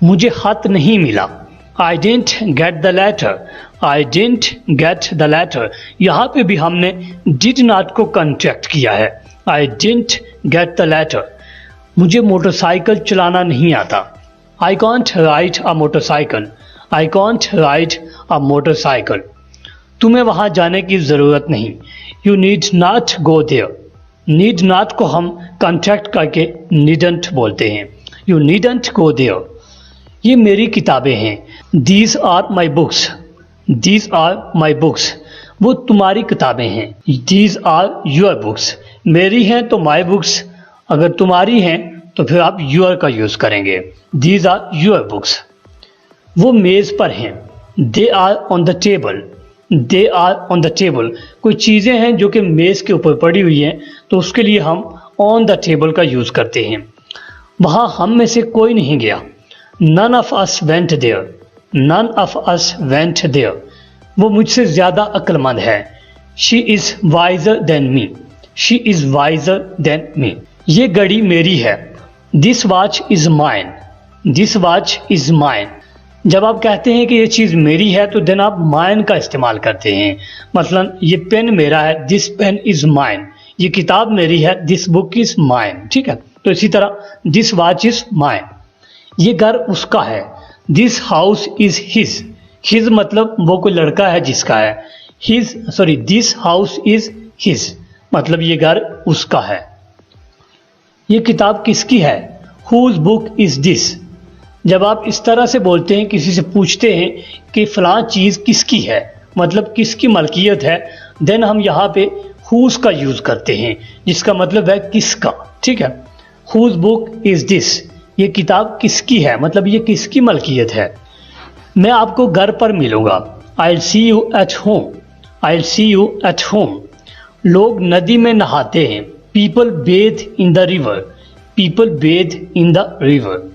मुझे खत नहीं मिला। I didn't get the letter. I didn't get the letter. यहाँ पे भी हमने डिड नॉट को कॉन्ट्रैक्ट किया है। I didn't get the letter. मुझे मोटरसाइकिल चलाना नहीं आता। I can't ride a motorcycle. I can't ride a motorcycle. तुम्हें वहाँ जाने की ज़रूरत नहीं। You need not go there. Need not को हम कॉन्ट्रैक्ट करके नीडंट बोलते हैं। You needn't go there. ये मेरी किताबें हैं। These are my books. These are my books. वो तुम्हारी किताबें हैं। These are your books. मेरी हैं तो माई बुक्स, अगर तुम्हारी हैं तो फिर आप योर का यूज़ करेंगे। These are your books. वो मेज़ पर हैं। They are on the table. They are on the table. कोई चीज़ें हैं जो कि मेज़ के ऊपर पड़ी हुई हैं तो उसके लिए हम ऑन द टेबल का यूज़ करते हैं। वहाँ हम में से कोई नहीं गया। None of us went there. None of us went there. वो मुझसे ज़्यादा अक्लमंद है। She is wiser than me. She is wiser than me. ये घड़ी मेरी है। This watch is mine. This watch is mine. जब आप कहते हैं कि ये चीज़ मेरी है तो देन आप माइन का इस्तेमाल करते हैं। मसलन ये पेन मेरा है। This pen is mine. ये किताब मेरी है। This book is mine. ठीक है, तो इसी तरह दिस वॉच इज़ माइन। ये घर उसका है। This house is his. His मतलब वो कोई लड़का है जिसका है। दिस हाउस इज़ हिज मतलब ये घर उसका है। ये किताब किसकी है? Whose book is this. जब आप इस तरह से बोलते हैं, किसी से पूछते हैं कि फ़लाँ चीज़ किसकी है, मतलब किसकी मलकियत है, देन हम यहाँ पे हुज का यूज़ करते हैं जिसका मतलब है किसका। ठीक है, हुज बुक इज़ दिस। ये किताब किसकी है मतलब ये किसकी मलकियत है। मैं आपको घर पर मिलूँगा। I will see you at home. I will see you at home. लोग नदी में नहाते हैं। People bathe in the river. People bathe in the river.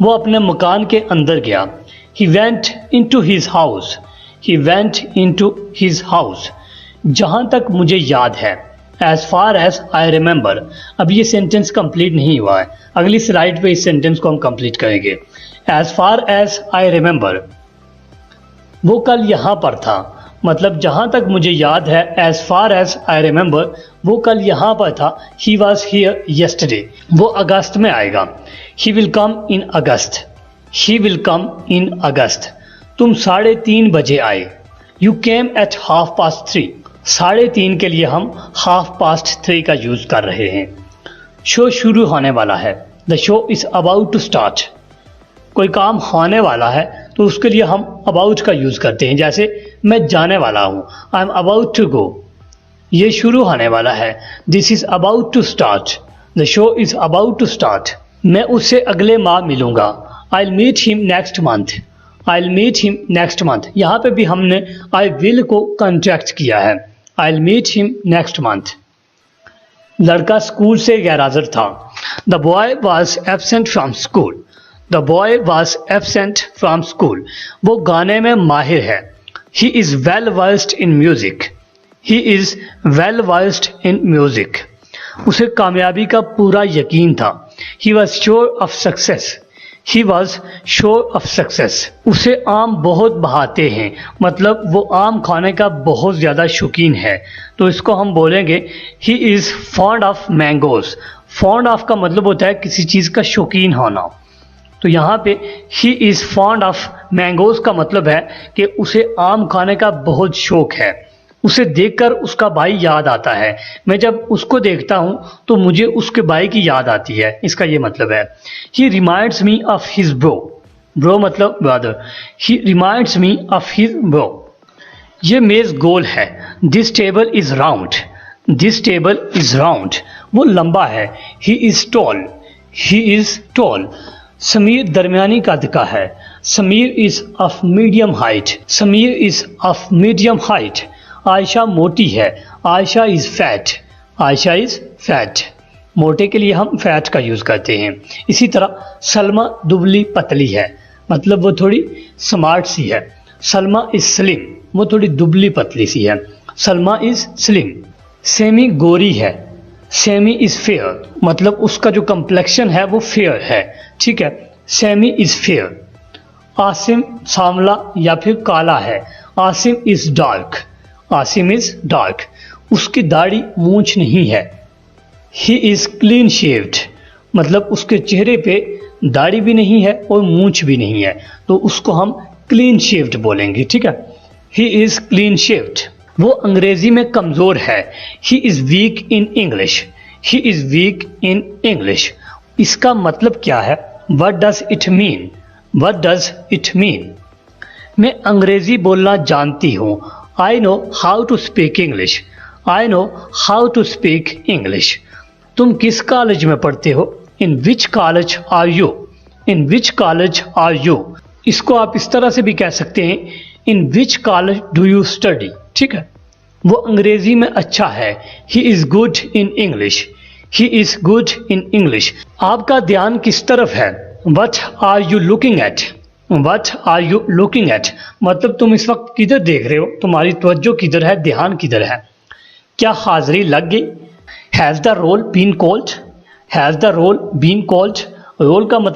वो अपने मकान के अंदर गया। He went in to his house. He went in to his house. जहाँ तक मुझे याद है। As far as I remember. अब ये सेंटेंस कंप्लीट नहीं हुआ है, अगली स्लाइड पे इस सेंटेंस को हम कंप्लीट करेंगे। As far as I remember. वो कल यहाँ पर था, मतलब जहाँ तक मुझे याद है। As far as I remember, वो कल यहाँ पर था। He was here yesterday. वो अगस्त में आएगा। He will come in August. He will come in August. तुम 3:30 बजे आए। You came at 3:30। 3:30 के लिए हम 3:30 का यूज़ कर रहे हैं। शो शुरू होने वाला है। The show is about to start. कोई काम होने वाला है तो उसके लिए हम अबाउट का यूज़ करते हैं। जैसे मैं जाने वाला हूँ। I am about to go. ये शुरू होने वाला है। This is about to start. The show is about to start. मैं उससे अगले माह मिलूँगा। I will meet him next month. I will meet him next month. यहाँ पे भी हमने आई विल को कॉन्ट्रैक्ट किया है। I will meet him next month. लड़का स्कूल से गैरहाजिर था। The boy was absent from school. The boy was absent from school. वो गाने में माहिर है। He is well versed in music. He is well versed in music. उसे कामयाबी का पूरा यकीन था। He was sure of success. He was sure of success. उसे आम बहुत बहाते हैं, मतलब वो आम खाने का बहुत ज़्यादा शौकीन है, तो इसको हम बोलेंगे he is fond of mangoes. Fond of का मतलब होता है किसी चीज़ का शौकीन होना, तो यहाँ पे he is fond of mangoes का मतलब है कि उसे आम खाने का बहुत शौक है। उसे देखकर उसका भाई याद आता है। मैं जब उसको देखता हूँ तो मुझे उसके भाई की याद आती है, इसका ये मतलब है। He reminds me of his bro. Bro मतलब brother. He reminds me of his bro. ये मेज़ गोल है। This table is round. This table is round. वो लंबा है। He is tall. He is tall. Sameer दरमियानी कद का है। Sameer is of medium height. Sameer is of medium height. Ayesha मोटी है। Ayesha is fat. Ayesha is fat. मोटे के लिए हम फैट का यूज़ करते हैं। इसी तरह सलमा दुबली पतली है, मतलब वो थोड़ी स्मार्ट सी है। सलमा इज़ स्लिम, वो थोड़ी दुबली पतली सी है। Salma is slim. सेमी गोरी है। सेमी इज़ फेयर, मतलब उसका जो कम्प्लेक्शन है वो फेयर है। ठीक है, सैमी इज फेयर, आसिम सांवला या फिर काला है, Asim is dark, Asim is dark, उसकी दाढ़ी मूंछ नहीं है। ही इज क्लीन शेव्ड, मतलब उसके चेहरे पे दाढ़ी भी नहीं है और मूंछ भी नहीं है, तो उसको हम क्लीन शेव्ड बोलेंगे, ठीक है। He is clean shaved. वो अंग्रेजी में कमजोर है, he is weak in English, he is weak in English. इसका मतलब क्या है? What does it mean, what does it mean. मैं अंग्रेजी बोलना जानती हूँ, I know how to speak English, I know how to speak English. तुम किस कॉलेज में पढ़ते हो? In which college are you, in which college are you. इसको आप इस तरह से भी कह सकते हैं, in which college do you study, ठीक है। वो अंग्रेजी में अच्छा है, he is good in English, he is good in English. आपका ध्यान किस तरफ है? What are you looking at, what are you looking at, मतलब तुम इस वक्त किधर देख रहे हो, तुम्हारी तवज्जो किधर है, ध्यान किधर है। क्या हाजिरी लग गई? Has the roll been called, has the roll been called. Roll का मतलब